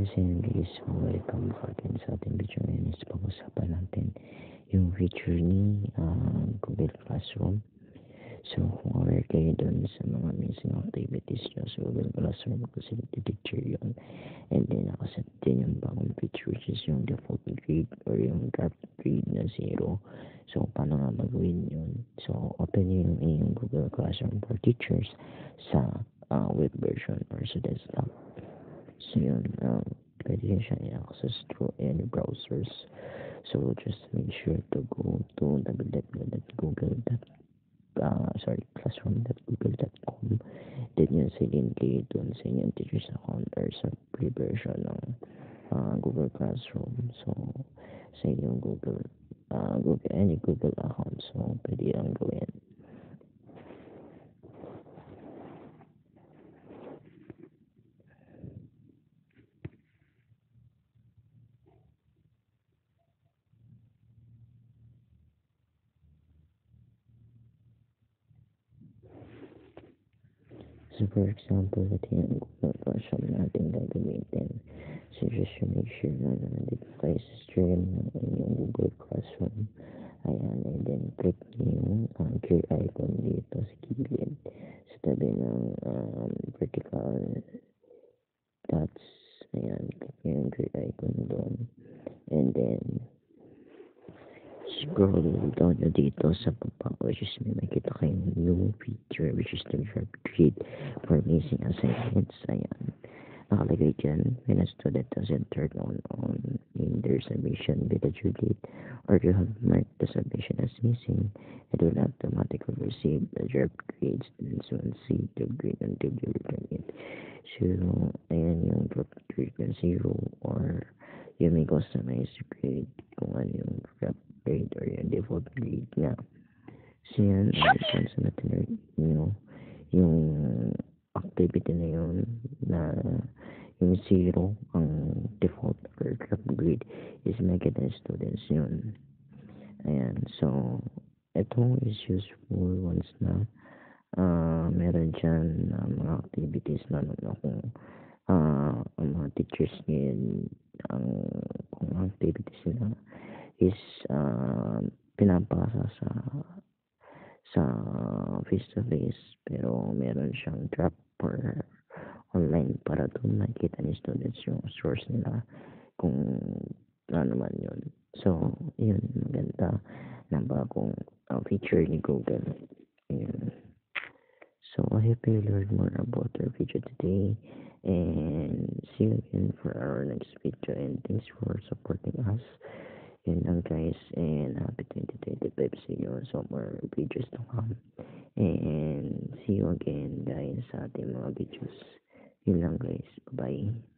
guys, and guys, so welcome back again sa ating video ngayon is pag-usapan natin yung feature ni Google Classroom. So kung aware kayo dun sa mga missing activities nyo sa Google Classroom kasi picture yun, and then nakaset din yung bagong feature which is yung default grade or yung draft grade na 0. So paano nga magawin yun? So open nyo yung inyong Google Classroom for Teachers sa web version or sa desktop. So yun, pwede nyo siya i-access through any browsers. So just make sure to go to classroom.google.com. Then yun sa link doon sa inyong teacher's account or sa free version ng Google Classroom. So sa inyong any Google account, so pwede lang gawin. So for example, ito yung Google Classroom natin gagamitin. So just make sure na nandito kayo sa stream ng inyong Google Classroom. Ayan, and then click nyo yung gear icon dito sa gilid. Sa tabi ng vertical dots. Ayan, click nyo yung gear icon doon. And then scroll down nyo dito sa baba, which is may makita kayong new feature which is the draft grade for missing assignments. Ayan, nakalagay dyan when a student doesn't turn on in their submission with a due date or you have marked the submission as missing, it will automatically receive the draft grades and soon see the grade until you return it. So ayan yung draft grade na 0, or you may customize the grade kung ano yung draft grade or yung default grade nga. So yan, sa natin yung activity na yun na yung 0 ang default or draft grade is makita ng students yun. Ayan, so ito is useful once na meron dyan mga activities na kung ang mga teachers ngayon kung activities nila is pinapasa sa face to face, pero meron siyang draft for online para doon makita ni students yung source nila kung ano man yun. So yun, maganda na bagong feature ni Google. Yun. So I hope you learned more about our video today, and see you again for our next video, and thanks for supporting us. Yun lang guys, and happy 2025 sa inyo. So more videos to come, and see you again guys sa ating mga videos. Yun lang guys, bye bye.